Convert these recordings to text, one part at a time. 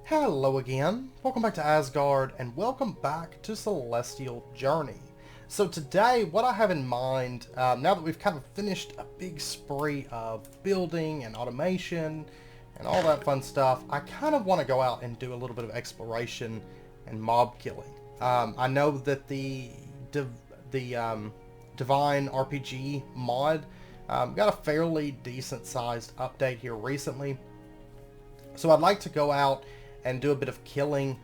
Hello again, welcome back to Asgard, and welcome back to Celestial Journey. So today, what I have in mind, now that we've kind of finished a big spree of building and automation and all that fun stuff, I kind of want to go out and do a little bit of exploration and mob killing. I know that the Divine RPG mod got a fairly decent sized update here recently, so I'd like to go out and do a bit of killing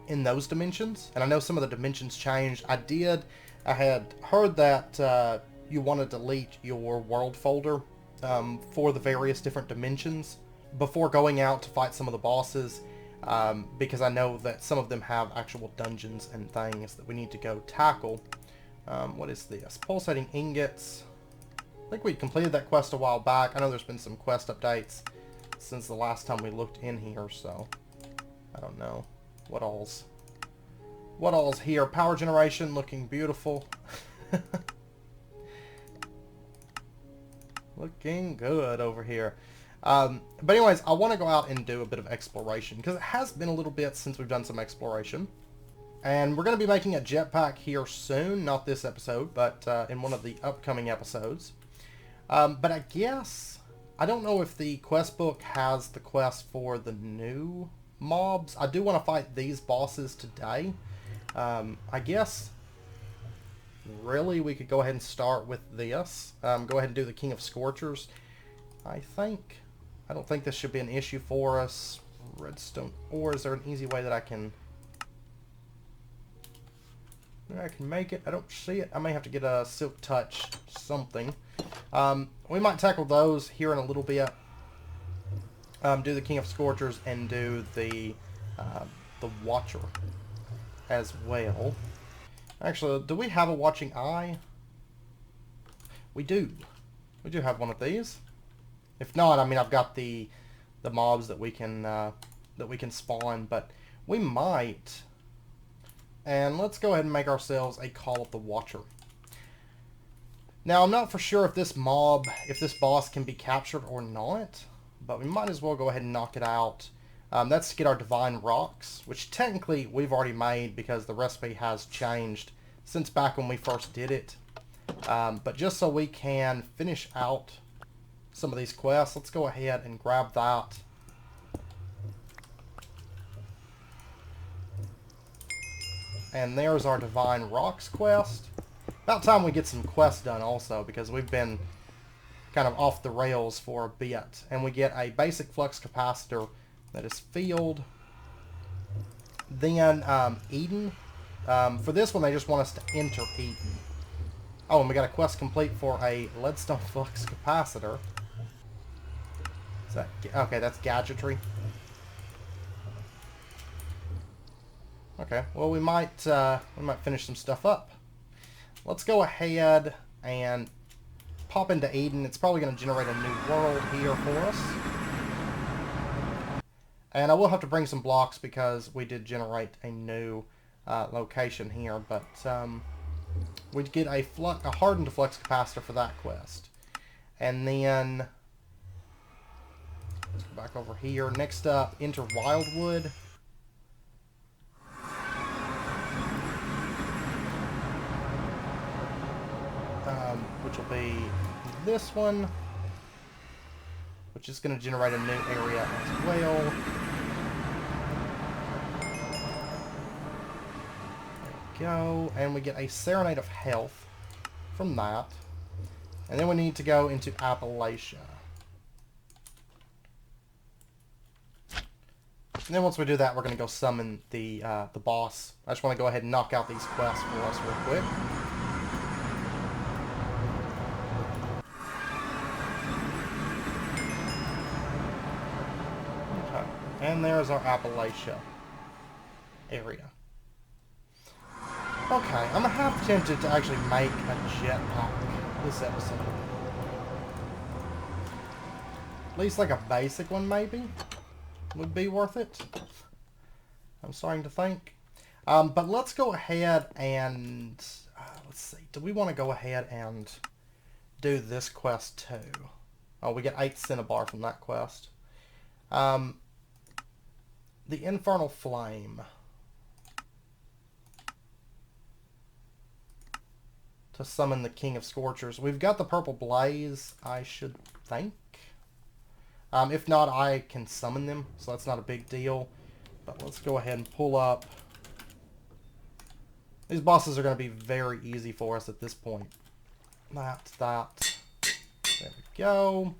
in those dimensions. And I know some of the dimensions changed. I had heard that you want to delete your world folder for the various different dimensions before going out to fight some of the bosses, because I know that some of them have actual dungeons and things that we need to go tackle. What is this? Pulsating ingots. I think we completed that quest a while back. I know there's been some quest updates since the last time we looked in here, so I don't know what all's here. Power generation looking beautiful. Looking good over here. But anyways, I want to go out and do a bit of exploration because it has been a little bit since we've done some exploration. And we're going to be making a jetpack here soon, not this episode, but in one of the upcoming episodes. But I guess, I don't know if the quest book has the quest for the new mobs. I do want to fight these bosses today. I guess really we could go ahead and start with this. Go ahead and do the King of Scorchers. I don't think this should be an issue for us. Redstone ore, is there an easy way that I can make it? I don't see it. I may have to get a silk touch something. We might tackle those here in a little bit. Do the King of Scorchers and do the Watcher as well. Actually, do we have a Watching Eye? We do. We do have one of these. If not, I mean, I've got the mobs that we can spawn, but we might. And let's go ahead and make ourselves a Call of the Watcher. Now, I'm not for sure if this boss can be captured or not, but we might as well go ahead and knock it out. That's to get our Divine Rocks, which technically we've already made because the recipe has changed since back when we first did it. But just so we can finish out some of these quests, let's go ahead and grab that. And there's our Divine Rocks quest. About time we get some quests done also, because we've been kind of off the rails for a bit. And we get a basic flux capacitor that is filled. Then Eden. For this one, they just want us to enter Eden. Oh, and we got a quest complete for a leadstone flux capacitor. Is that, okay, that's gadgetry. Okay, well we might finish some stuff up. Let's go ahead and pop into Eden. It's probably going to generate a new world here for us. And I will have to bring some blocks because we did generate a new location here. But we'd get a hardened flux capacitor for that quest. And then let's go back over here. Next up, enter Wildwood. Which will be this one, which is going to generate a new area as well. There we go. And we get a Serenade of Health from that. And then we need to go into Appalachia. And then once we do that, we're going to go summon the boss. I just want to go ahead and knock out these quests for us real quick. And there's our Appalachia area. Okay, I'm half tempted to actually make a jetpack this episode. At least like a basic one maybe would be worth it. I'm starting to think. But let's go ahead and, let's see, do we want to go ahead and do this quest too? Oh, we get 8 Cinnabar from that quest. the Infernal Flame to summon the King of Scorchers. We've got the Purple Blaze, I should think. If not, I can summon them, so that's not a big deal. But let's go ahead and pull up. These bosses are going to be very easy for us at this point. That. There we go.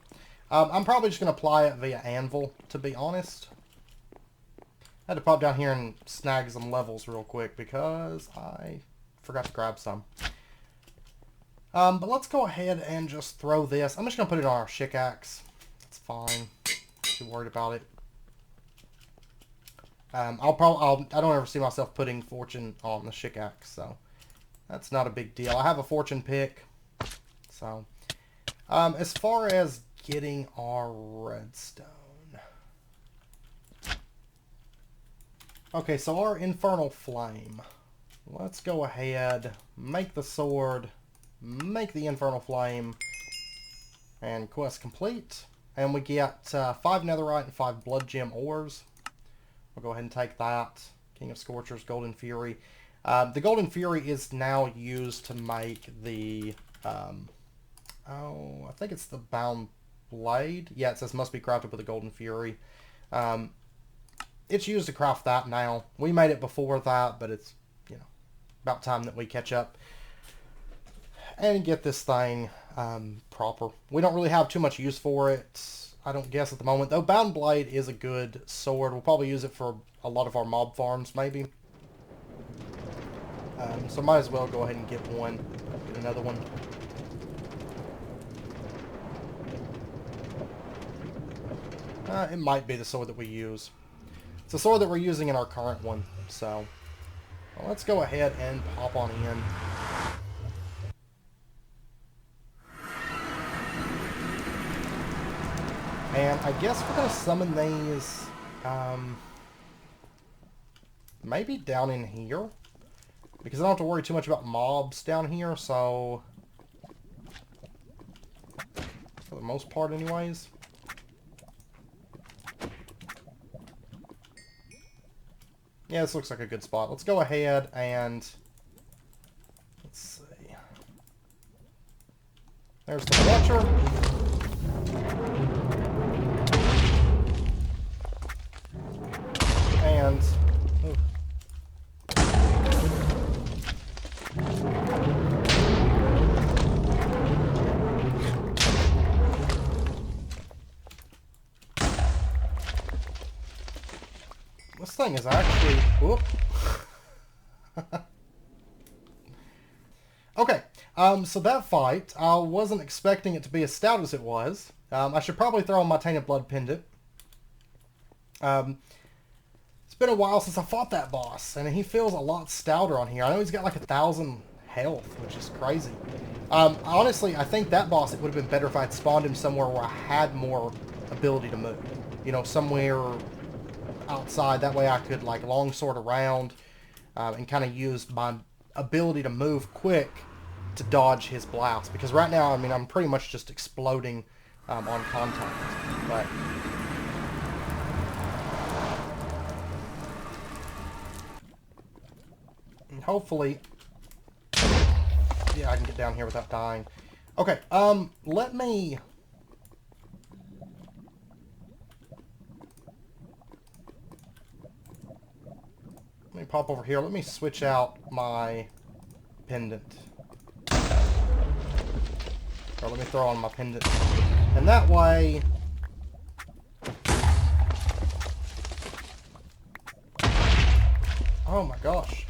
I'm probably just going to apply it via Anvil, to be honest. I had to pop down here and snag some levels real quick because I forgot to grab some. But let's go ahead and just throw this. I'm just going to put it on our Shikaxe. It's fine. Not too worried about it. I don't ever see myself putting Fortune on the Shikaxe, so that's not a big deal. I have a Fortune pick, so as far as getting our redstone. Okay, so our Infernal Flame. Let's go ahead, make the sword, make the Infernal Flame, and quest complete. And we get 5 netherite and 5 blood gem ores. We'll go ahead and take that. King of Scorchers, Golden Fury. The Golden Fury is now used to make the, I think it's the Bound Blade. Yeah, it says must be crafted with a Golden Fury. It's used to craft that now. We made it before that, but it's, you know, about time that we catch up and get this thing proper. We don't really have too much use for it, I don't guess, at the moment. Though Bound Blade is a good sword. We'll probably use it for a lot of our mob farms, maybe. So might as well go ahead and get one. Get another one. It might be the sword that we use. It's the sword that we're using in our current one. So well, let's go ahead and pop on in. And I guess we're going to summon these, maybe down in here. Because I don't have to worry too much about mobs down here, so for the most part anyways. Yeah, this looks like a good spot. Let's go ahead and, let's see. There's the Fletcher. And this thing is actually, whoop. Okay, so that fight, I wasn't expecting it to be as stout as it was. I should probably throw on my Tainted Blood pendant. It's been a while since I fought that boss, and he feels a lot stouter on here. I know he's got like 1,000 health, which is crazy. Honestly, I think that boss, it would have been better if I had spawned him somewhere where I had more ability to move. You know, somewhere outside. That way I could like longsword around and kind of use my ability to move quick to dodge his blast. Because right now, I mean, I'm pretty much just exploding on contact. But hopefully, yeah, I can get down here without dying. Okay, let me pop over here. Let me switch out my pendant. Or let me throw on my pendant. And that way, oh my gosh.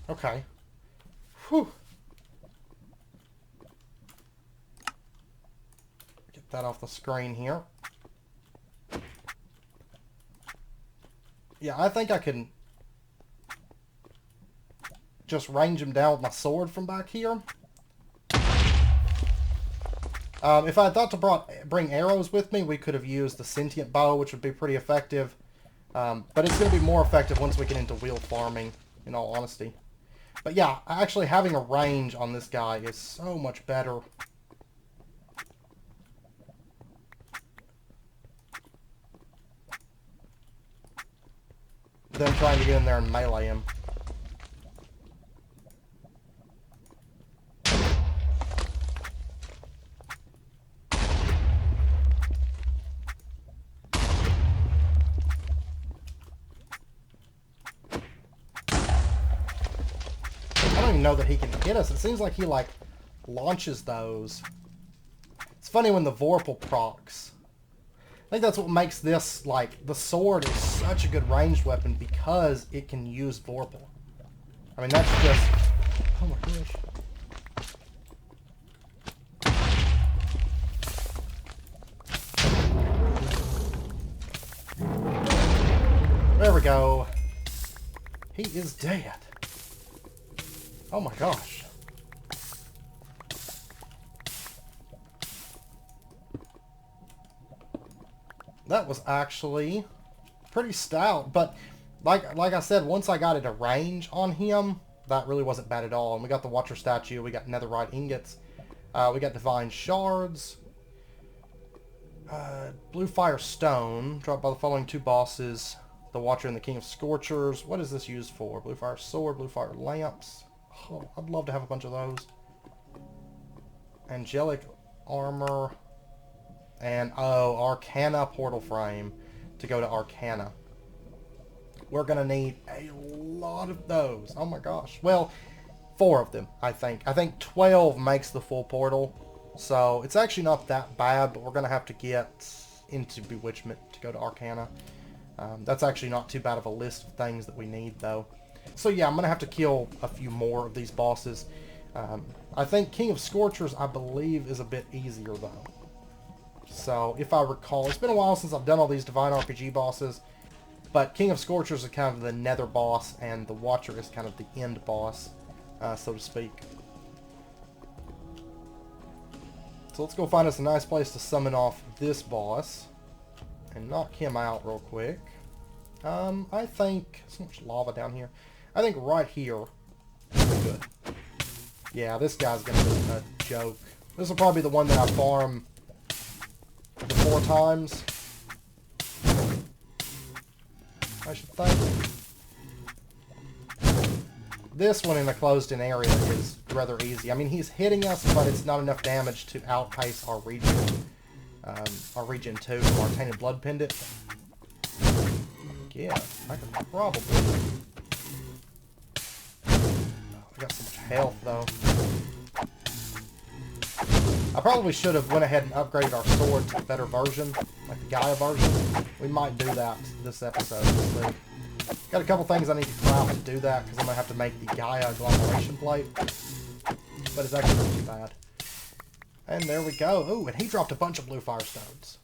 Okay. Whew. Get that off the screen here. Yeah, I think I can just range him down with my sword from back here. If I had thought to bring arrows with me, we could have used the Sentient Bow, which would be pretty effective. But it's going to be more effective once we get into wheel farming, in all honesty. But yeah, actually having a range on this guy is so much better. them trying to get in there and melee him. I don't even know that he can hit us. It seems like he, like, launches those. It's funny when the Vorpal procs. I think that's what makes this, like, the sword is such a good ranged weapon because it can use Vorpal. I mean, that's just... Oh my gosh. There we go. He is dead. Oh my gosh. That was actually pretty stout, but like I said, once I got it a range on him, that really wasn't bad at all. And we got the Watcher statue, we got netherite ingots, we got divine shards, blue fire stone, dropped by the following two bosses, the Watcher and the King of Scorchers. What is this used for? Blue fire sword, blue fire lamps. Oh, I'd love to have a bunch of those. Angelic armor. And, oh, Arcana portal frame to go to Arcana. We're going to need a lot of those. Oh my gosh. Well, 4 of them, I think. I think 12 makes the full portal. So, it's actually not that bad, but we're going to have to get into Bewitchment to go to Arcana. That's actually not too bad of a list of things that we need, though. So, yeah, I'm going to have to kill a few more of these bosses. I think King of Scorchers, I believe, is a bit easier, though. So, if I recall, it's been a while since I've done all these Divine RPG bosses, but King of Scorchers is kind of the nether boss, and the Watcher is kind of the end boss, so to speak. So let's go find us a nice place to summon off this boss, and knock him out real quick. I think, so much lava down here, I think right here is good. Yeah, this guy's going to be a joke. This will probably be the one that I farm the 4 times, I should think. This one in a closed-in area is rather easy. I mean, he's hitting us, but it's not enough damage to outpace our regen 2 from our Tainted Blood Pendant. Yeah, I could probably... Oh, I got so much health, though. I probably should have went ahead and upgraded our sword to a better version, like the Gaia version. We might do that this episode. So, got a couple things I need to craft to do that, because I'm going to have to make the Gaia agglomeration plate. But it's actually not too bad. And there we go. Ooh, and he dropped a bunch of blue fire stones.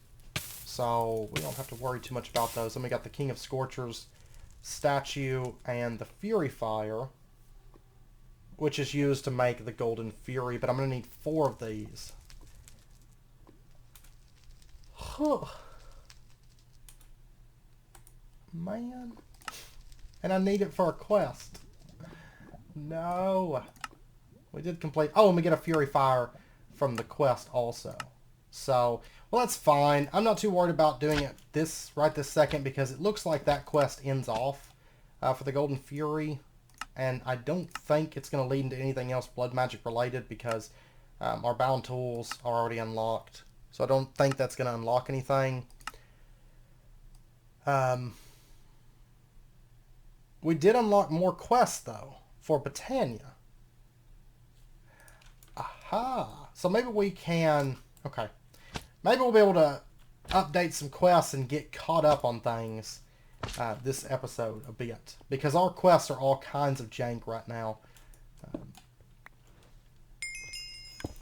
So, we don't have to worry too much about those. Then we got the King of Scorchers statue and the Fury Fire, which is used to make the Golden Fury, but I'm going to need 4 of these. Huh. Man. And I need it for a quest. No. We did complete... Oh, and we get a Fury Fire from the quest also. So, well, that's fine. I'm not too worried about doing it right this second, because it looks like that quest ends off for the Golden Fury. And I don't think it's going to lead into anything else blood magic related, because our bound tools are already unlocked. So I don't think that's going to unlock anything. We did unlock more quests, though, for Botania. Aha! So maybe we can... Okay. Maybe we'll be able to update some quests and get caught up on things this episode a bit. Because our quests are all kinds of jank right now.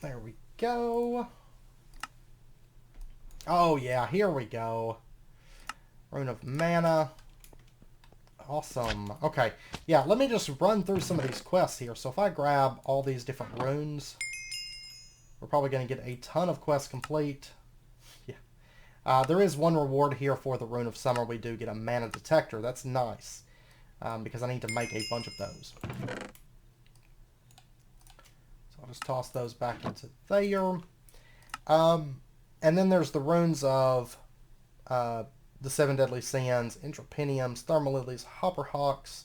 There we go. Oh yeah, here we go. Rune of Mana. Awesome. Okay, yeah, let me just run through some of these quests here. So if I grab all these different runes, we're probably going to get a ton of quests complete. Yeah. There is one reward here for the Rune of Summer. We do get a mana detector. That's nice. Because I need to make a bunch of those. So I'll just toss those back into there. And then there's the runes of the 7 Deadly Sins, Intrapiniums, Thermalilies, Hopperhawks.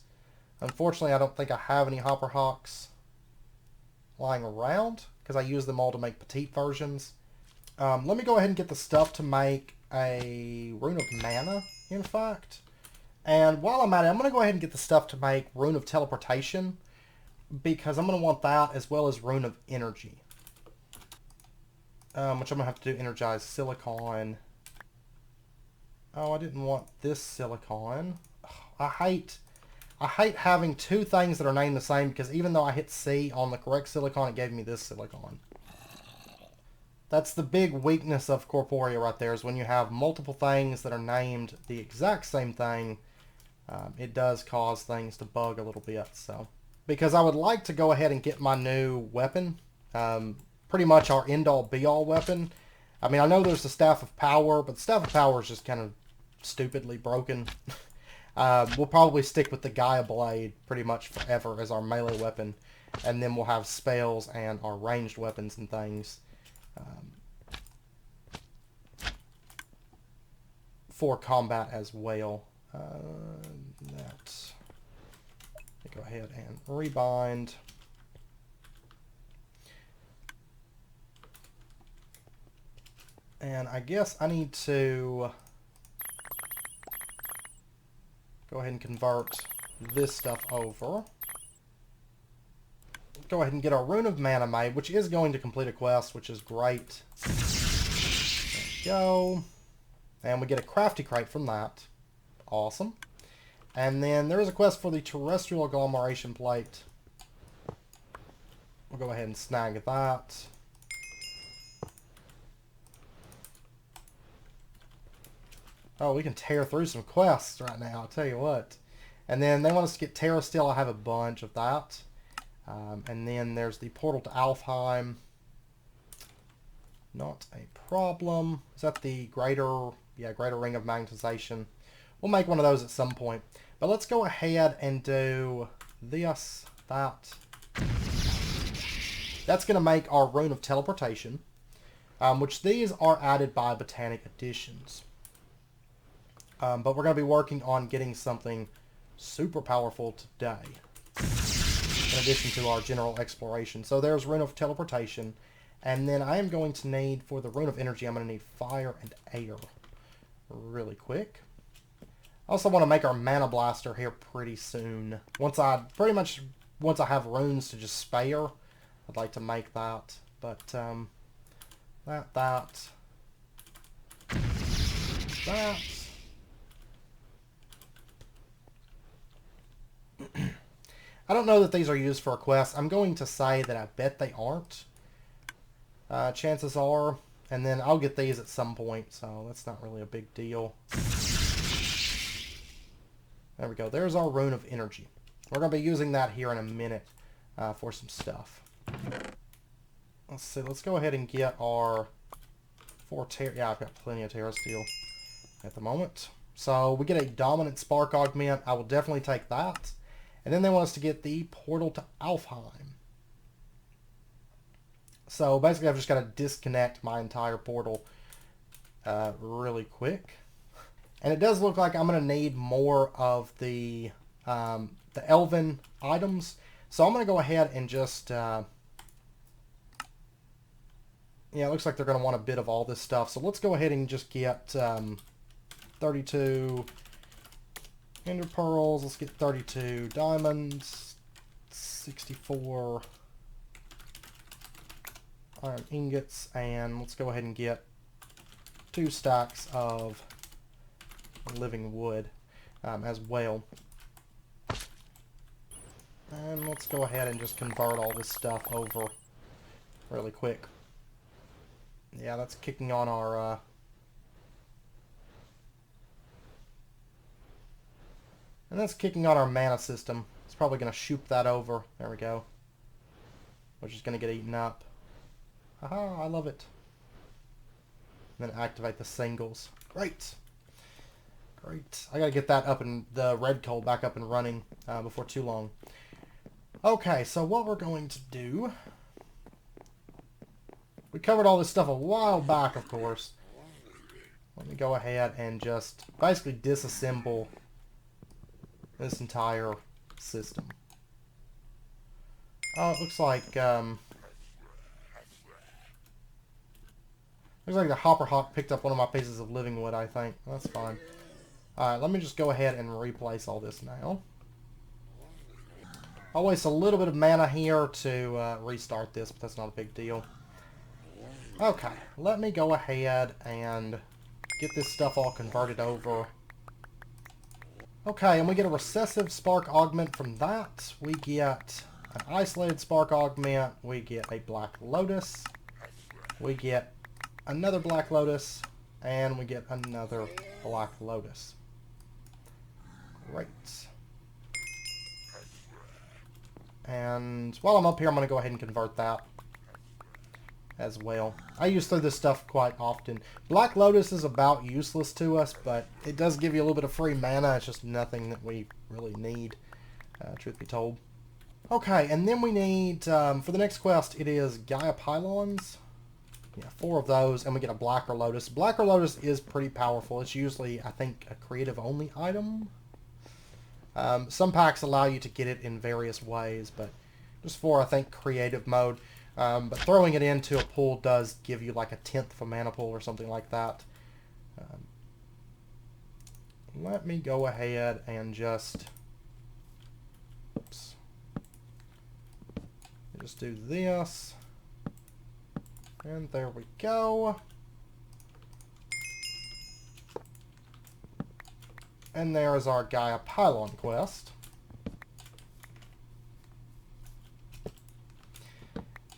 Unfortunately, I don't think I have any Hopperhawks lying around because I use them all to make petite versions. Let me go ahead and get the stuff to make a Rune of Mana, in fact. And while I'm at it, I'm going to go ahead and get the stuff to make Rune of Teleportation, because I'm going to want that as well as Rune of Energy. Which I'm going to have to do Energized Silicon. Oh, I didn't want this silicon. I hate having two things that are named the same, because even though I hit C on the correct silicon, it gave me this silicon. That's the big weakness of Corporia right there, is when you have multiple things that are named the exact same thing, it does cause things to bug a little bit. So, because I would like to go ahead and get my new weapon, pretty much our end-all be-all weapon. I mean, I know there's the Staff of Power, but the Staff of Power is just kind of stupidly broken. We'll probably stick with the Gaia Blade pretty much forever as our melee weapon, and then we'll have spells and our ranged weapons and things for combat as well. Go ahead and rebind. And I guess I need to go ahead and convert this stuff over. Go ahead and get our Rune of Mana made, which is going to complete a quest, which is great. There we go. And we get a crafty crate from that. Awesome. And then there is a quest for the Terrestrial Agglomeration Plate. We'll go ahead and snag that. Oh, we can tear through some quests right now, I'll tell you what. And then they want us to get Terra Steel. I have a bunch of that. And then there's the Portal to Alfheim. Not a problem. Is that the Greater Ring of Magnetization? We'll make one of those at some point. But let's go ahead and do this, that. That's going to make our Rune of Teleportation, which these are added by Botanic Editions. But we're going to be working on getting something super powerful today, in addition to our general exploration. So there's Rune of Teleportation, and then I am going to need, for the Rune of Energy, I'm going to need Fire and Air really quick. I also want to make our Mana Blaster here pretty soon. Once I have runes to just spare, I'd like to make that. But, that. I don't know that these are used for a quest. I'm going to say that I bet they aren't. Chances are. And then I'll get these at some point, so that's not really a big deal. There we go. There's our Rune of Energy. We're going to be using that here in a minute for some stuff. Let's see. Let's go ahead and get our 4 Terra. Yeah, I've got plenty of Terra Steel at the moment. So we get a Dominant Spark Augment. I will definitely take that. And then they want us to get the Portal to Alfheim. So basically I've just got to disconnect my entire portal really quick. And it does look like I'm going to need more of the Elven items. So I'm going to go ahead and just... yeah, it looks like they're going to want a bit of all this stuff. So let's go ahead and just get 32 Ender Pearls. Let's get 32 Diamonds. 64 Iron Ingots. And let's go ahead and get 2 stacks of Living Wood as well. And let's go ahead and just convert all this stuff over really quick. Yeah, that's kicking on our... and that's kicking on our mana system. It's probably going to shoot that over. There we go. Which is going to get eaten up. Haha, I love it. And then activate the singles. Great. Great. I got to get that up and the red coal back up and running before too long. Okay, so what we're going to do... we covered all this stuff a while back, of course. let me go ahead and just basically disassemble this entire system. Oh, it looks like the Hopper Hawk picked up one of my pieces of living wood, I think. That's fine. Alright, let me just go ahead and replace all this now. I'll waste a little bit of mana here to restart this, but that's not a big deal. Okay, let me go ahead and get this stuff all converted over. Okay, and we get a recessive spark augment from that. We get an isolated spark augment. We get a black lotus. We get another black lotus. And we get another black lotus. Great. And while I'm up here, I'm going to go ahead and convert that as well. I use through this stuff quite often. Black Lotus is about useless to us, but it does give you a little bit of free mana. It's just nothing that we really need, truth be told. Okay, and then we need, for the next quest, it is Gaia Pylons. Yeah, 4 of those, and we get a Blacker Lotus. Blacker Lotus is pretty powerful. It's usually, I think, a creative-only item. Some packs allow you to get it in various ways, but just for, I think, creative mode. But throwing it into a pool does give you like a 10th of a mana pool or something like that. Let me go ahead and just... Oops. Just do this. And there we go. And there is our Gaia Pylon quest.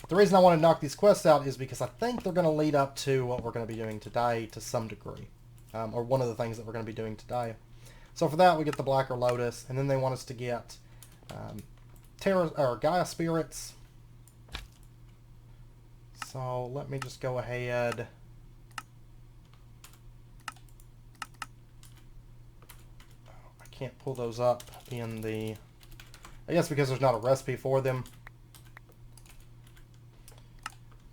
The reason I want to knock these quests out is because I think they're going to lead up to what we're going to be doing today to some degree. Or one of the things that we're going to be doing today. So for that we get the Blacker Lotus, and then they want us to get Gaia Spirits. So let me just go ahead. I can't pull those up in the... I guess because there's not a recipe for them.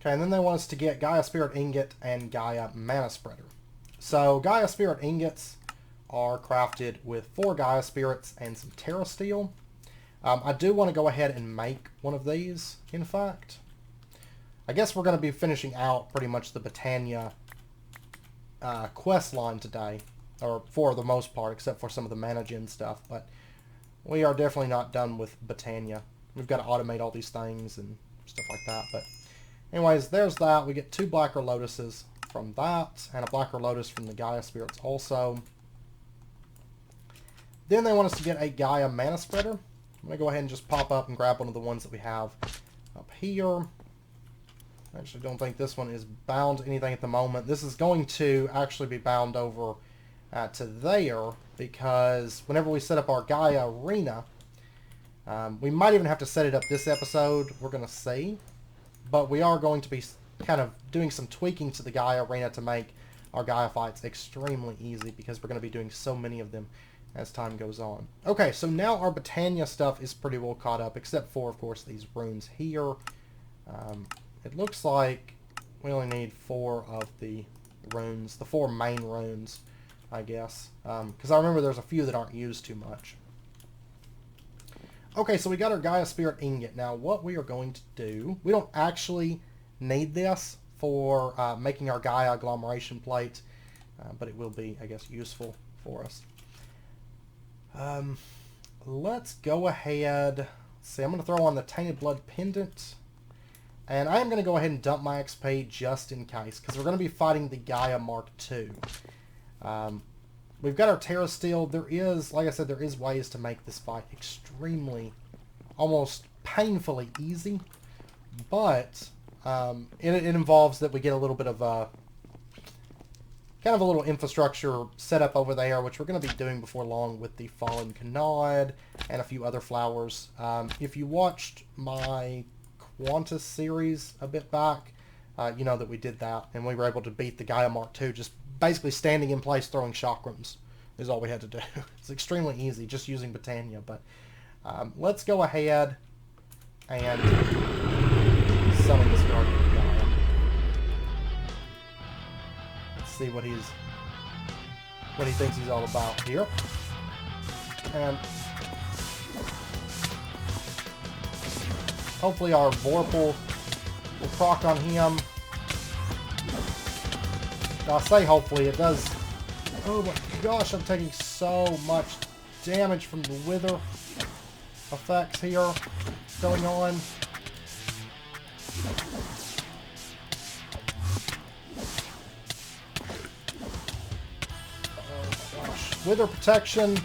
Okay, and then they want us to get Gaia Spirit Ingot and Gaia Mana Spreader. So Gaia Spirit Ingots are crafted with 4 Gaia Spirits and some Terra Steel. I do want to go ahead and make one of these, in fact. I guess we're going to be finishing out pretty much the Botania quest line today. Or for the most part, except for some of the mana gen stuff. But we are definitely not done with Botania. We've got to automate all these things and stuff like that. But anyways, there's that. We get 2 Blacker Lotuses from that. And a Blacker Lotus from the Gaia Spirits also. Then they want us to get a Gaia Mana Spreader. I'm going to go ahead and just pop up and grab one of the ones that we have up here. I actually don't think this one is bound to anything at the moment. This is going to actually be bound over to there, because whenever we set up our Gaia Arena, we might even have to set it up this episode. We're going to see. But we are going to be kind of doing some tweaking to the Gaia Arena to make our Gaia fights extremely easy, because we're going to be doing so many of them as time goes on. Okay, so now our Botania stuff is pretty well caught up, except for, of course, these runes here. It looks like we only need 4 of the runes, the 4 main runes, I guess. Because I remember there's a few that aren't used too much. Okay, so we got our Gaia Spirit Ingot. Now, what we are going to do... We don't actually need this for making our Gaia Agglomeration Plate, but it will be, I guess, useful for us. Let's go ahead... Let's see, I'm going to throw on the Tainted Blood Pendant. And I am going to go ahead and dump my XP just in case, because we're going to be fighting the Gaia Mark II. We've got our Terra Steel. There is, like I said, there is ways to make this fight extremely, almost painfully easy. But it involves that we get a little bit of kind of a little infrastructure set up over there, which we're going to be doing before long with the Fallen Canard and a few other flowers. If you watched my Qantas series a bit back, you know that we did that, and we were able to beat the Gaia Mark II just basically standing in place throwing chakrams is all we had to do. It's extremely easy just using Botania, but let's go ahead and summon this Guardian of Gaia. Let's see what he's what he thinks he's all about here. And hopefully our Vorpal will proc on him. I say hopefully, it does. Oh my gosh, I'm taking so much damage from the wither effects here going on. Oh my gosh. Wither protection.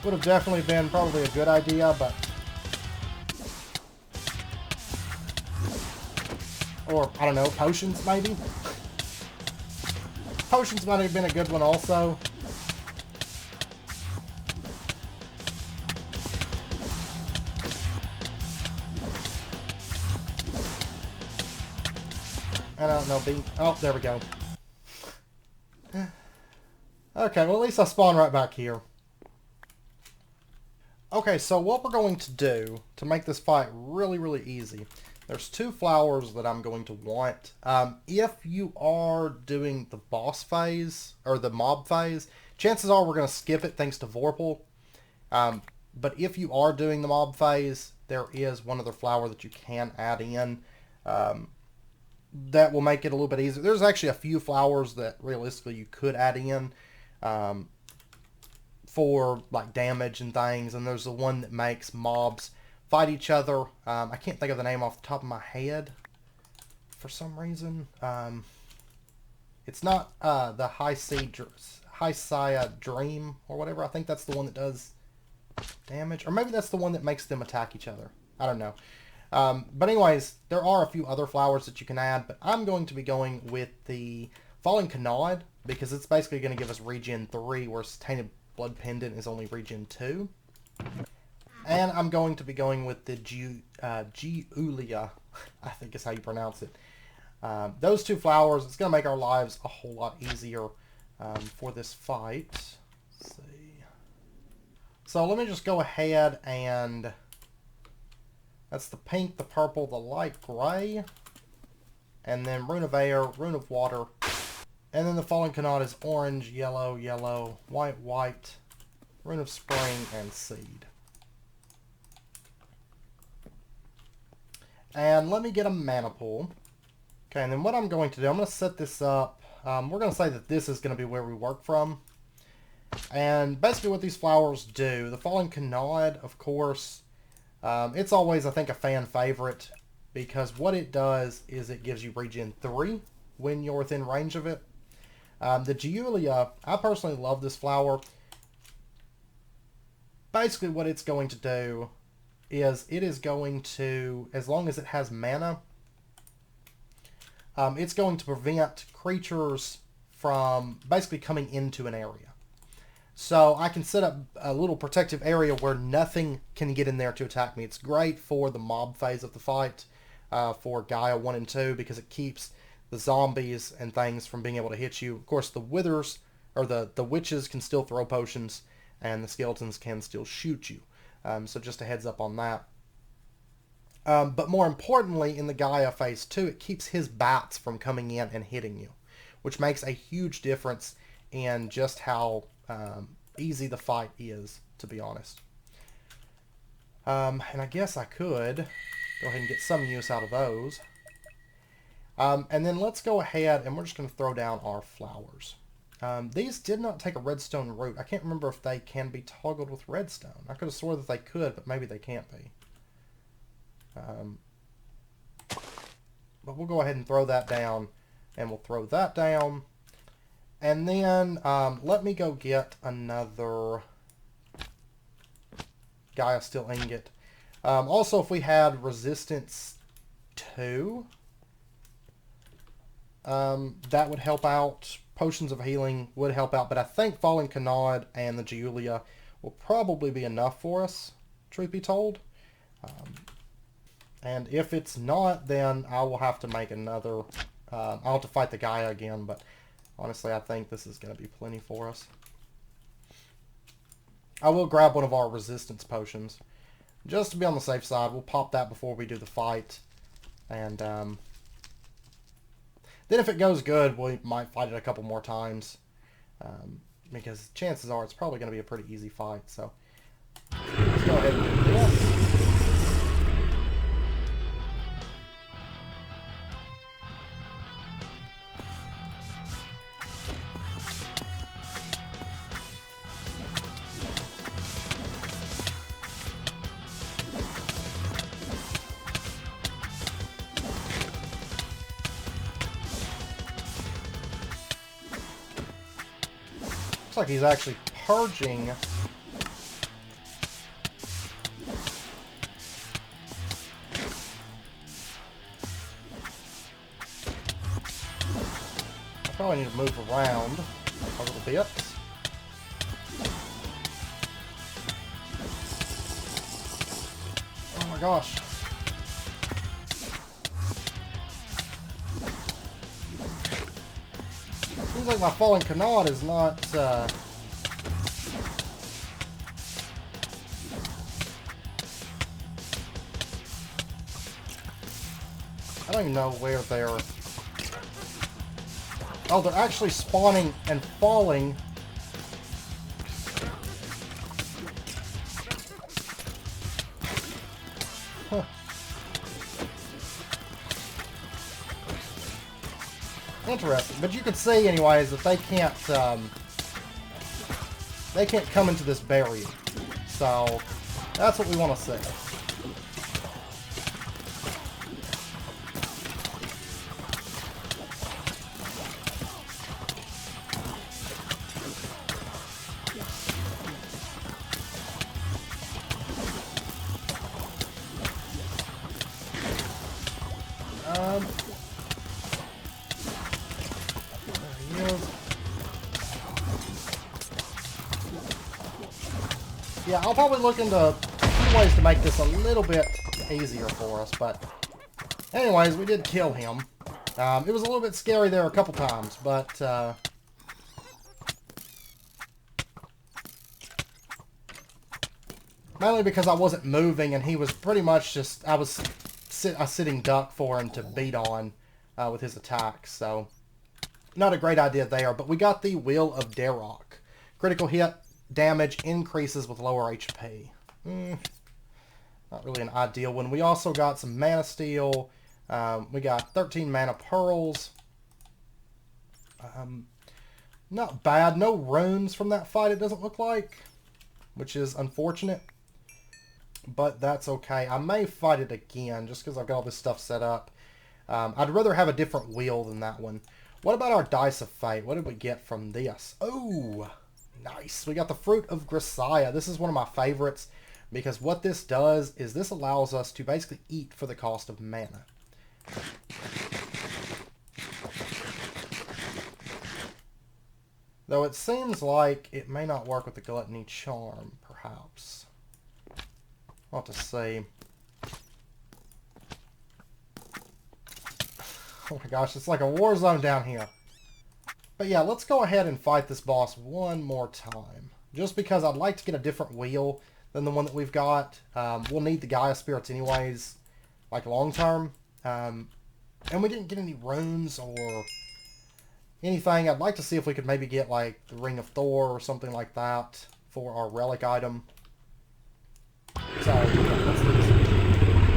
Would have definitely been probably a good idea, but... Or, I don't know, potions maybe? Potions might have been a good one also. I don't know, oh, there we go. Okay, well at least I spawn right back here. Okay, so what we're going to do to make this fight really, really easy, there's 2 flowers that I'm going to want. If you are doing the boss phase, or the mob phase, chances are we're going to skip it thanks to Vorpal. But if you are doing the mob phase, there is one other flower that you can add in. That will make it a little bit easier. There's actually a few flowers that realistically you could add in. For like damage and things, and there's the one that makes mobs fight each other. I can't think of the name off the top of my head for some reason. It's not the High Sia Dream or whatever. I think that's the one that does damage, or maybe that's the one that makes them attack each other. I don't know. But anyways, there are a few other flowers that you can add, but I'm going to be going with the Fallen Kanad because it's basically going to give us regen 3, whereas Tainted Blood Pendant is only regen 2. And I'm going to be going with the Giulia, I think is how you pronounce it. Those 2 flowers, it's going to make our lives a whole lot easier for this fight. Let's see. So let me just go ahead and... That's the pink, the purple, the light gray. And then Rune of Air, Rune of Water. And then the Fallen Kanad is orange, yellow, yellow, white, white, Rune of Spring, and Seed. And let me get a mana pool. Okay, and then what I'm going to do, I'm going to set this up. We're going to say that this is going to be where we work from. And basically what these flowers do, the Fallen Kanad, of course, it's always, I think, a fan favorite. Because what it does is it gives you regen 3 when you're within range of it. The Giulia, I personally love this flower. Basically what it's going to do is it is going to, as long as it has mana, it's going to prevent creatures from basically coming into an area. So I can set up a little protective area where nothing can get in there to attack me. It's great for the mob phase of the fight, for Gaia 1 and 2, because it keeps the zombies and things from being able to hit you. Of course, the withers, or the witches can still throw potions, and the skeletons can still shoot you. So just a heads up on that. But more importantly, in the Gaia Phase 2, it keeps his bats from coming in and hitting you, which makes a huge difference in just how easy the fight is, to be honest. And I guess I could go ahead and get some use out of those. And then let's go ahead and we're just going to throw down our flowers. These did not take a redstone root. I can't remember if they can be toggled with redstone. I could have swore that they could, but maybe they can't be. But we'll go ahead and throw that down, and we'll throw that down. And then let me go get another Gaia Steel Ingot. Also, if we had Resistance 2, that would help out. Potions of Healing would help out, but I think Fallen Kanad and the Giulia will probably be enough for us, truth be told. And if it's not, then I will have to make another... I'll have to fight the Gaia again, but honestly, I think this is going to be plenty for us. I will grab one of our resistance potions, just to be on the safe side. We'll pop that before we do the fight, and Then if it goes good, we might fight it a couple more times. Because chances are it's probably going to be a pretty easy fight. So let's go ahead and do this. Looks like he's actually purging. I probably need to move around a little bit. Oh my gosh. Seems like my falling Kanad is not, I don't even know where they're... Oh, they're actually spawning and falling. Huh. Interesting, but you can see anyways that they can't come into this barrier. So that's what we want to see. Yeah, I'll probably look into a few ways to make this a little bit easier for us, but anyways, we did kill him. It was a little bit scary there a couple times, but mainly because I wasn't moving and he was pretty much just, I was a sitting duck for him to beat on with his attacks, so not a great idea there, but we got the Wheel of Darok. Critical hit damage increases with lower HP. Not really an ideal one. We also got some Mana Steel. We got 13 Mana Pearls. Not bad. No runes from that fight, it doesn't look like, which is unfortunate. But that's okay. I may fight it again just because I've got all this stuff set up. I'd rather have a different wheel than that one. What about our Dice of Fate? What did we get from this? Oh, nice. We got the Fruit of Grisaia. This is one of my favorites because what this does is this allows us to basically eat for the cost of mana. Though it seems like it may not work with the Gluttony Charm, perhaps. I'll have to see. Oh my gosh, it's like a war zone down here. But yeah, let's go ahead and fight this boss one more time. Just because I'd like to get a different wheel than the one that we've got. We'll need the Gaia Spirits anyways, like long term. And we didn't get any runes or anything. I'd like to see if we could maybe get like the Ring of Thor or something like that for our relic item. So, let's do this.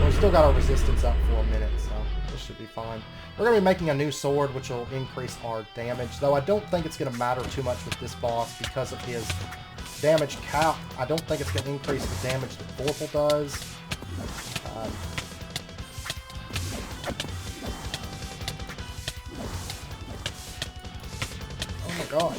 We've still got our resistance up for a minute, so this should be fine. We're going to be making a new sword, which will increase our damage, though I don't think it's going to matter too much with this boss because of his damage cap. I don't think it's going to increase the damage that Thorple does. Oh my gosh.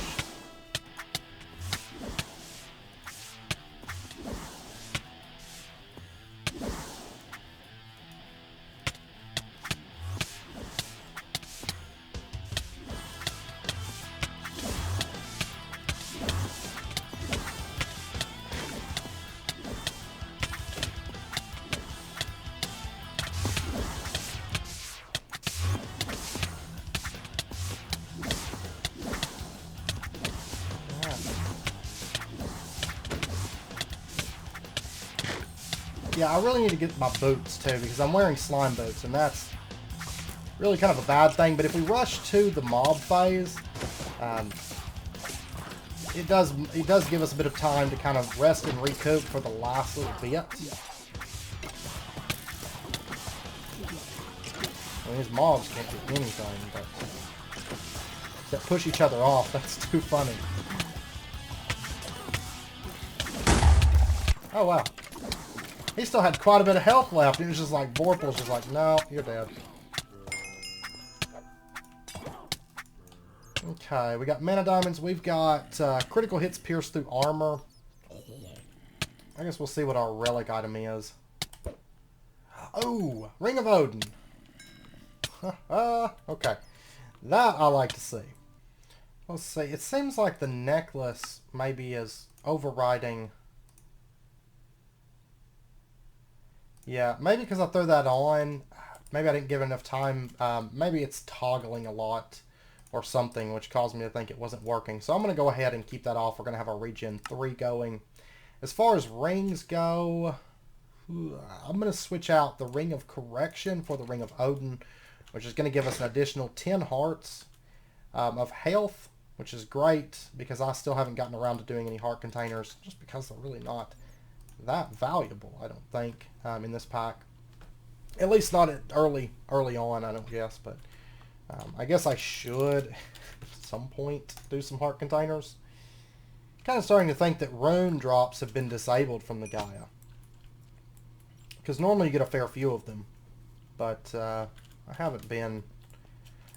Yeah, I really need to get my boots too because I'm wearing slime boots and that's really kind of a bad thing. But if we rush to the mob phase, it does give us a bit of time to kind of rest and recoup for the last little bit. I mean, these mobs can't do anything, but that push each other off. That's too funny. Oh wow. He still had quite a bit of health left. He was just like, Vorpal's just like, no, you're dead. Okay, we got mana diamonds. We've got critical hits pierce through armor. I guess we'll see what our relic item is. Oh, Ring of Odin. Okay. That I like to see. Let's see. It seems like the necklace maybe is overriding. Yeah, maybe because I threw that on. Maybe I didn't give it enough time. Maybe it's toggling a lot or something, which caused me to think it wasn't working. So I'm going to go ahead and keep that off. We're going to have our regen 3 going. As far as rings go, I'm going to switch out the Ring of Correction for the Ring of Odin, which is going to give us an additional 10 hearts of health, which is great because I still haven't gotten around to doing any heart containers, just because they're really not that valuable, I don't think, in this pack. At least not at early on, I don't guess, but I guess I should at some point do some heart containers. Kind of starting to think that rune drops have been disabled from the Gaia, because normally you get a fair few of them, but I haven't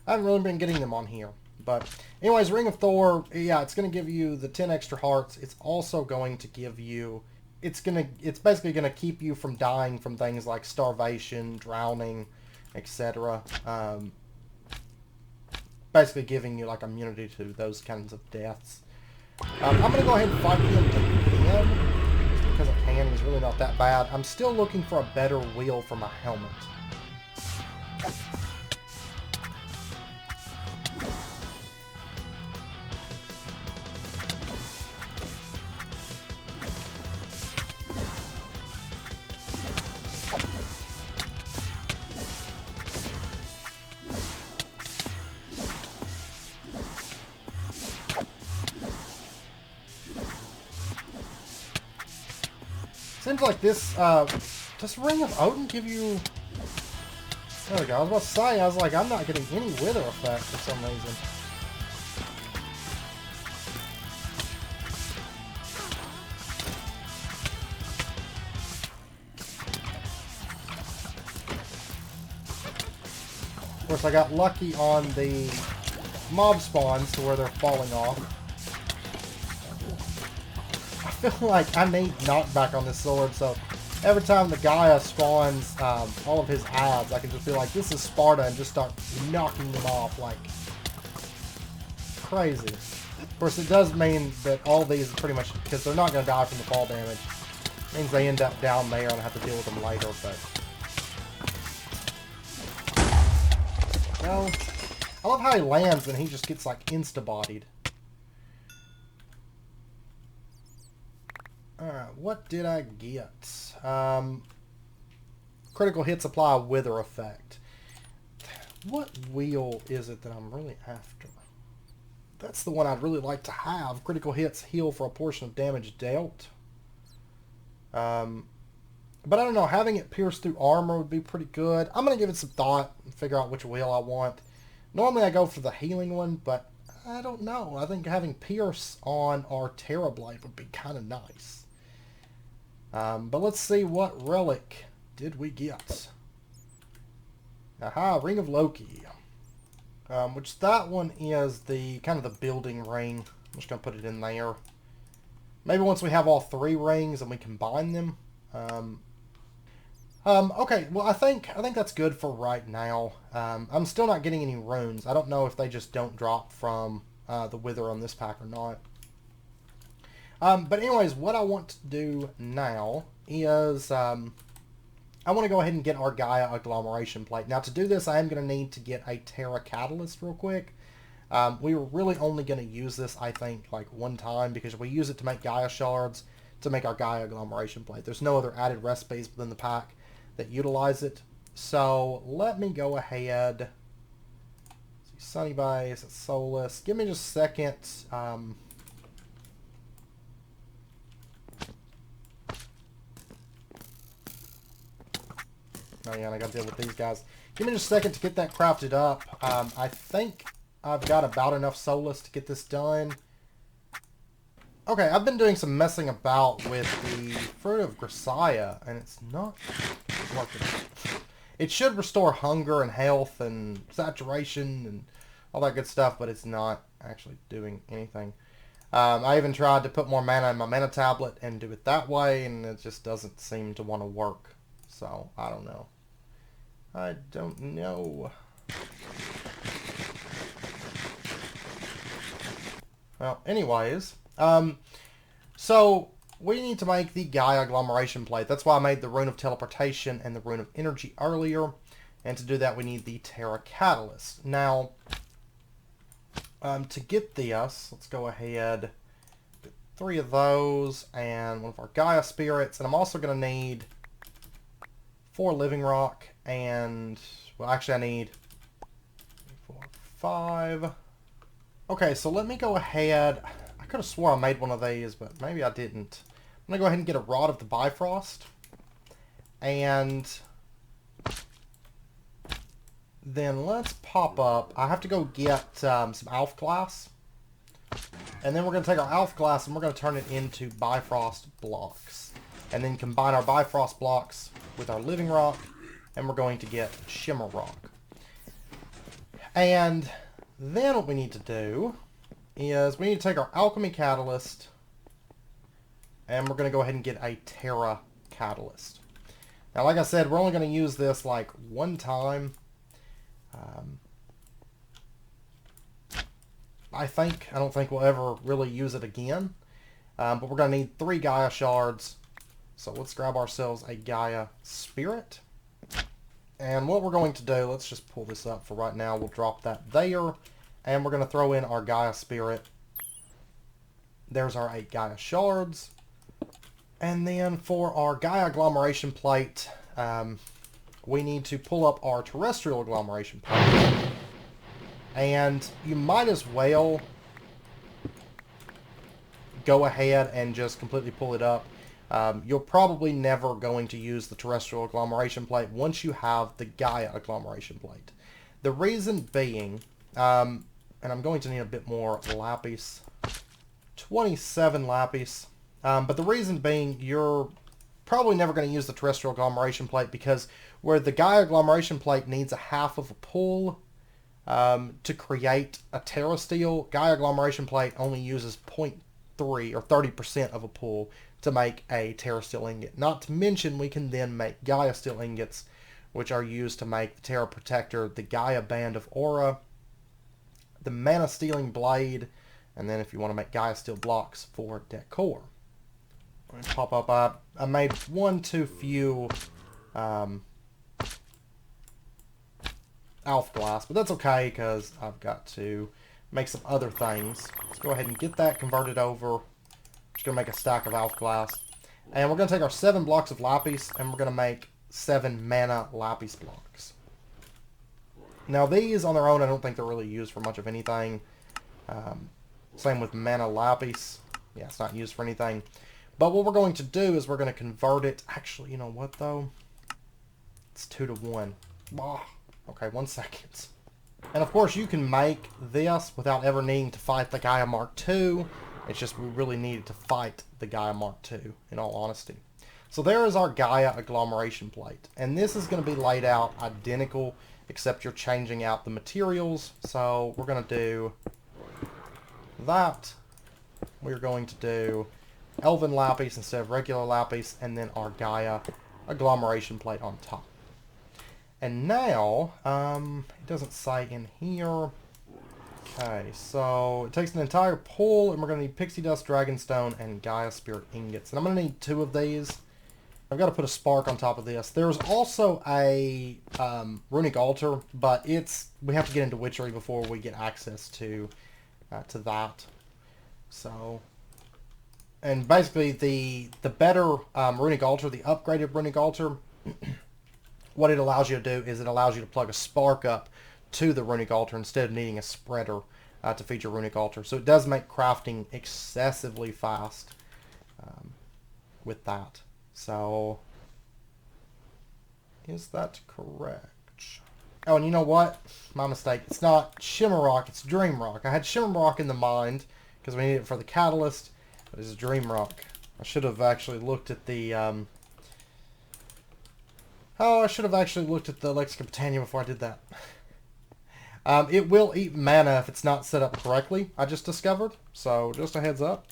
really been getting them on here. But anyways, Ring of Thor, yeah, it's going to give you the 10 extra hearts. It's also going to give you, it's basically going to keep you from dying from things like starvation, drowning, etc. Basically giving you like immunity to those kinds of deaths. I'm going to go ahead and fight him again, just because I can. He's really not that bad. I'm still looking for a better wheel for my helmet. Seems like this, does Ring of Odin give you... There we go, I was about to say, I was like, I'm not getting any wither effect for some reason. Of course, I got lucky on the mob spawns to where they're falling off. I feel like I need knockback on this sword, so every time the Gaia spawns all of his ads, I can just be like, this is Sparta, and just start knocking them off like crazy. Of course, it does mean that all these are pretty much, because they're not going to die from the fall damage, it means they end up down there and I have to deal with them later, but... No. I love how he lands and he just gets like insta-bodied. Alright, what did I get? Critical hits apply a wither effect. What wheel is it that I'm really after? That's the one I'd really like to have. Critical hits heal for a portion of damage dealt. But I don't know, having it pierce through armor would be pretty good. I'm going to give it some thought and figure out which wheel I want. Normally I go for the healing one, but I don't know. I think having pierce on our Terrorblade would be kind of nice. But let's see, what relic did we get? Aha, Ring of Loki. Which that one is the kind of the building ring. I'm just going to put it in there. Maybe once we have all 3 rings and we combine them. Okay, well I think that's good for right now. I'm still not getting any runes. I don't know if they just don't drop from the wither on this pack or not. But anyways, what I want to do now is I want to go ahead and get our Gaia agglomeration plate. Now to do this, I am going to need to get a Terra Catalyst real quick. We were really only going to use this, I think, like one time, because we use it to make Gaia shards to make our Gaia agglomeration plate. There's no other added recipes within the pack that utilize it. So let me go ahead Sunny Base, Solus. Give me just a second. Oh yeah, and I gotta deal with these guys. Give me just a second to get that crafted up. I think I've got about enough Solus to get this done. Okay, I've been doing some messing about with the Fruit of Grisaia, and it's not working. It should restore hunger and health and saturation and all that good stuff, but it's not actually doing anything. I even tried to put more mana in my mana tablet and do it that way, and it just doesn't seem to want to work. So, I don't know. I don't know. Well, anyways, so we need to make the Gaia agglomeration plate. That's why I made the Rune of Teleportation and the Rune of Energy earlier. And to do that, we need the Terra Catalyst. Now, to get this, let's go ahead, get 3 of those and one of our Gaia Spirits. And I'm also going to need 4 Living Rock and, well, actually I need 4, 5. Okay, so let me go ahead. I could have swore I made one of these, but maybe I didn't. I'm going to go ahead and get a Rod of the Bifrost. And then let's pop up. I have to go get some Alpha Glass. And then we're going to take our Alpha Glass and we're going to turn it into Bifrost blocks. And then combine our Bifrost blocks with our Living Rock. And we're going to get Shimmer Rock. And then what we need to do is we need to take our Alchemy Catalyst and we're going to go ahead and get a Terra Catalyst. Now, like I said, we're only going to use this like one time. I don't think we'll ever really use it again. But we're going to need 3 Gaia Shards. So let's grab ourselves a Gaia Spirit. And what we're going to do, let's just pull this up for right now. We'll drop that there. And we're going to throw in our Gaia Spirit. There's our 8 Gaia Shards. And then for our Gaia Agglomeration Plate, we need to pull up our Terrestrial Agglomeration Plate. And you might as well go ahead and just completely pull it up. You're probably never going to use the Terrestrial Agglomeration Plate once you have the Gaia Agglomeration Plate. The reason being, and I'm going to need a bit more lapis, 27 lapis, but the reason being you're probably never going to use the Terrestrial Agglomeration Plate because where the Gaia Agglomeration Plate needs a half of a pool to create a Terra Steel, Gaia Agglomeration Plate only uses 0.3 or 30% of a pool to make a Terra Steel ingot. Not to mention we can then make Gaia Steel ingots, which are used to make the Terra Protector, the Gaia Band of Aura, the Mana Stealing Blade, and then if you want to make Gaia Steel blocks for decor. I'm going to pop up. I made one too few Alpha Glass, but that's okay because I've got to make some other things. Let's go ahead and get that converted over. Just going to make a stack of Alpha Glass. And we're going to take our 7 blocks of Lapis and we're going to make 7 Mana Lapis blocks. Now these on their own I don't think they're really used for much of anything. Same with Mana Lapis. Yeah, it's not used for anything. But what we're going to do is we're going to convert it. Actually, you know what though? It's 2 to 1. Okay, 1 second. And of course you can make this without ever needing to fight the Gaia Mark II. It's just we really needed to fight the Gaia Mark II, in all honesty. So there is our Gaia Agglomeration Plate. And this is going to be laid out identical, except you're changing out the materials. So we're going to do that. We're going to do Elven Lapis instead of regular Lapis, and then our Gaia Agglomeration Plate on top. And now, it doesn't say in here. Okay, so it takes an entire pool, and we're going to need Pixie Dust, Dragonstone, and Gaia Spirit Ingots. And I'm going to need 2 of these. I've got to put a spark on top of this. There's also a Runic Altar, but we have to get into Witchery before we get access to that. So, and basically the better Runic Altar, the upgraded Runic Altar, what it allows you to do is it allows you to plug a spark up to the runic altar instead of needing a spreader to feed your runic altar. So it does make crafting excessively fast with that. So is that correct? Oh, and you know what? My mistake. It's not Shimmer Rock, it's Dream Rock. I had Shimmer Rock in the mind because we need it for the catalyst, but it's Dream Rock. I should have actually looked at the I should have actually looked at the Lexica Botania before I did that. It will eat mana if it's not set up correctly, I just discovered. So, just a heads up.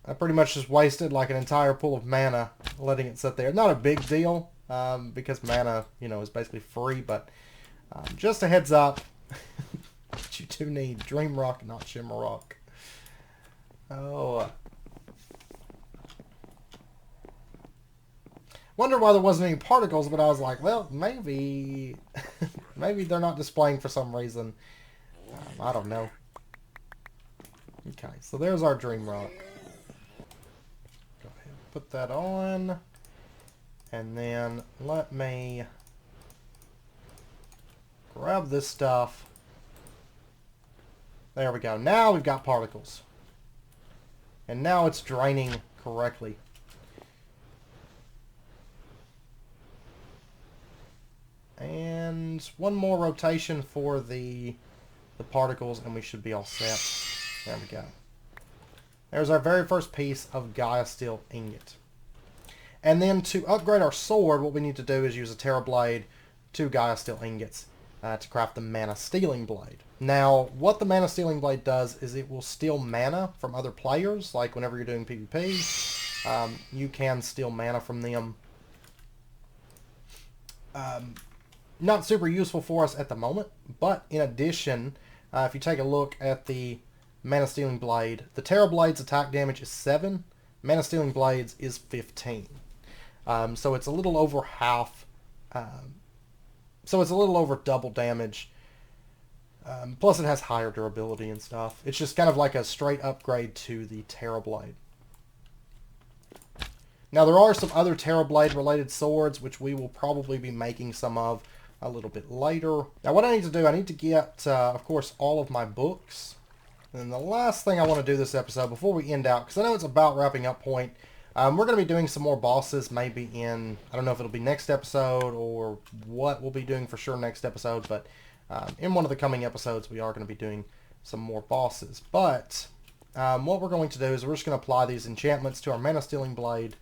I pretty much just wasted like an entire pool of mana letting it sit there. Not a big deal, because mana, you know, is basically free, but just a heads up. You do need Dream Rock, not Shimmer Rock. Oh. Wonder why there wasn't any particles, but I was like, well, maybe maybe they're not displaying for some reason. I don't know. Okay, so there's our Dream Rock. Go ahead and put that on. And then let me grab this stuff. There we go. Now we've got particles. And now it's draining correctly. And one more rotation for the particles and we should be all set. There we go. There's our very first piece of Gaia Steel Ingot. And then to upgrade our sword, what we need to do is use a Terra Blade, 2 Gaia Steel Ingots, to craft the Mana Stealing Blade. Now, what the Mana Stealing Blade does is it will steal mana from other players, like whenever you're doing PvP, you can steal mana from them. Not super useful for us at the moment, but in addition, if you take a look at the Mana Stealing Blade, the Terra Blade's attack damage is 7, Mana Stealing Blades is 15. So it's a little over half, so it's a little over double damage, plus it has higher durability and stuff. It's just kind of like a straight upgrade to the Terra Blade. Now there are some other Terra Blade related swords, which we will probably be making some of a little bit later. Now what I need to do, I need to get, of course, all of my books. And the last thing I want to do this episode, before we end out, because I know it's about wrapping up point, we're going to be doing some more bosses, maybe in, I don't know if it'll be next episode or what we'll be doing for sure next episode, but in one of the coming episodes we are going to be doing some more bosses. But what we're going to do is we're just going to apply these enchantments to our Mana Stealing Blade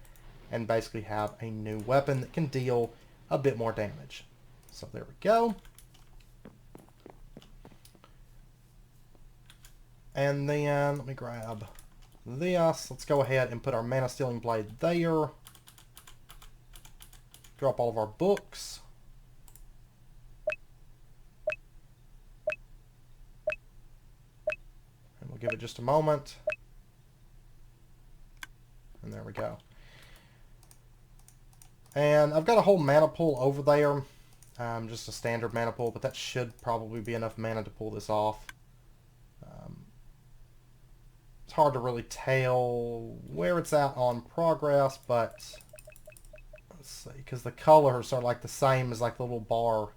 and basically have a new weapon that can deal a bit more damage. So there we go. And then, let me grab this. Let's go ahead and put our Mana Stealing Blade there. Drop all of our books. And we'll give it just a moment. And there we go. And I've got a whole mana pool over there. Just a standard mana pool, but that should probably be enough mana to pull this off. It's hard to really tell where it's at on progress, but let's see, because the colors are like the same as like the little bar.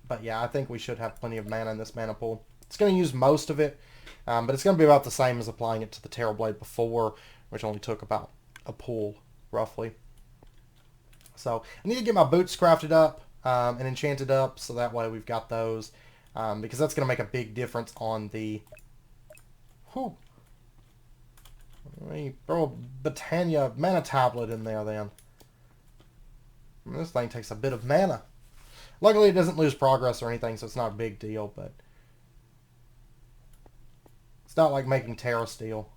But yeah, I think we should have plenty of mana in this mana pool. It's going to use most of it, but it's going to be about the same as applying it to the Terra Blade before, which only took about a pool, roughly. So I need to get my boots crafted up and enchanted up, so that way we've got those, because that's going to make a big difference on the... Whew. Let me throw a Botania mana tablet in there then. This thing takes a bit of mana. Luckily it doesn't lose progress or anything, so it's not a big deal, but it's not like making Terra Steel.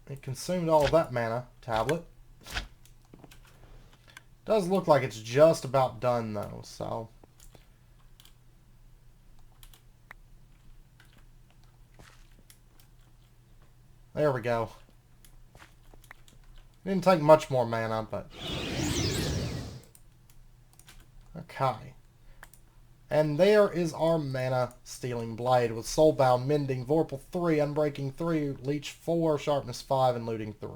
It consumed all of that mana tablet. Does look like it's just about done though, so... There we go. Didn't take much more mana, but... Okay. And there is our Mana Stealing Blade with Soulbound, Mending, Vorpal 3, Unbreaking 3, Leech 4, Sharpness 5, and Looting 3.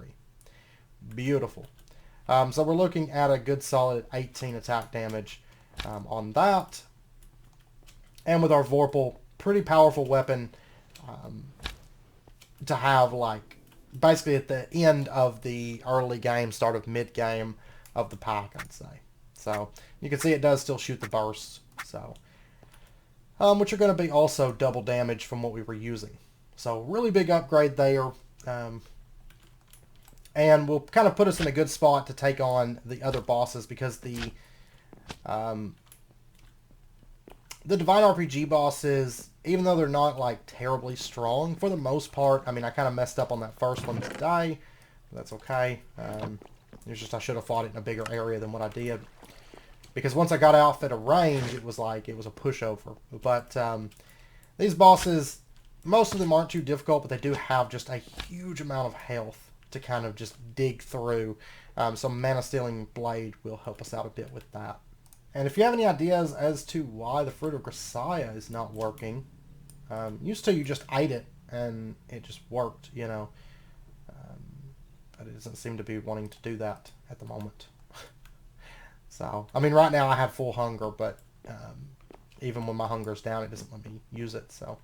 Beautiful. So we're looking at a good solid 18 attack damage on that. And with our Vorpal, pretty powerful weapon to have, like, basically at the end of the early game, start of mid-game of the pack, I'd say. So you can see it does still shoot the bursts. So, which are going to be also double damage from what we were using. So really big upgrade there. And will kind of put us in a good spot to take on the other bosses, because the Divine RPG bosses, even though they're not like terribly strong for the most part, I mean, I kind of messed up on that first one today. That's okay. It's just I should have fought it in a bigger area than what I did. Because once I got out at a range, it was like it was a pushover. But these bosses, most of them aren't too difficult, but they do have just a huge amount of health to kind of just dig through. Some Mana Stealing Blade will help us out a bit with that. And if you have any ideas as to why the Fruit of Grisaia is not working, used to you just ate it and it just worked, you know. But it doesn't seem to be wanting to do that at the moment. So, I mean, right now I have full hunger, but even when my hunger's down, it doesn't let me use it, so.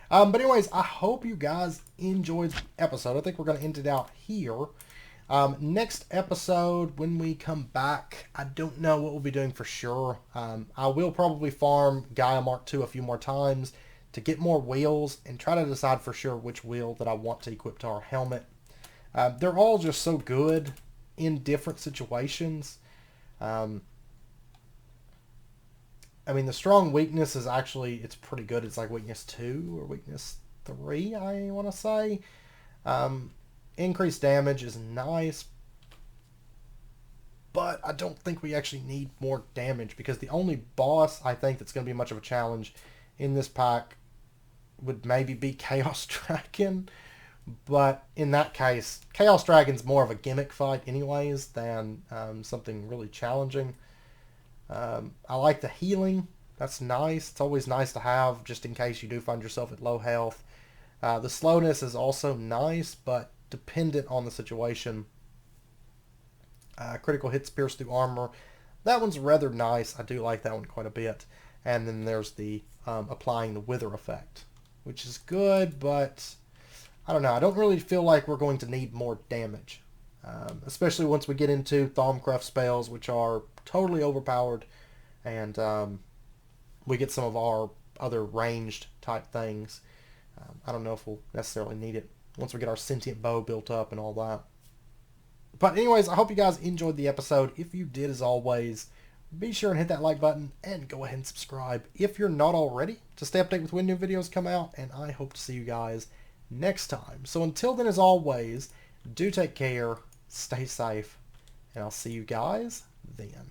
But anyways, I hope you guys enjoyed the episode. I think we're going to end it out here. Next episode, when we come back, I don't know what we'll be doing for sure. I will probably farm Gaia Mark II a few more times to get more wheels and try to decide for sure which wheel that I want to equip to our helmet. They're all just so good in different situations. I mean, the strong weakness is actually, it's pretty good. It's like weakness 2 or weakness 3, I want to say. Increased damage is nice, but I don't think we actually need more damage, because the only boss I think that's going to be much of a challenge in this pack would maybe be Chaos Dragon. But in that case, Chaos Dragon's more of a gimmick fight anyways than something really challenging. I like the healing. That's nice. It's always nice to have just in case you do find yourself at low health. The slowness is also nice, but dependent on the situation. Critical hits pierce through armor. That one's rather nice. I do like that one quite a bit. And then there's the applying the wither effect, which is good, but I don't know. I don't really feel like we're going to need more damage. Especially once we get into Thaumcraft spells, which are totally overpowered, and we get some of our other ranged type things. I don't know if we'll necessarily need it once we get our sentient bow built up and all that. But anyways, I hope you guys enjoyed the episode. If you did, as always, be sure and hit that like button and go ahead and subscribe if you're not already, to stay updated with when new videos come out, and I hope to see you guys next time. So until then, as always, do take care, stay safe, and I'll see you guys then.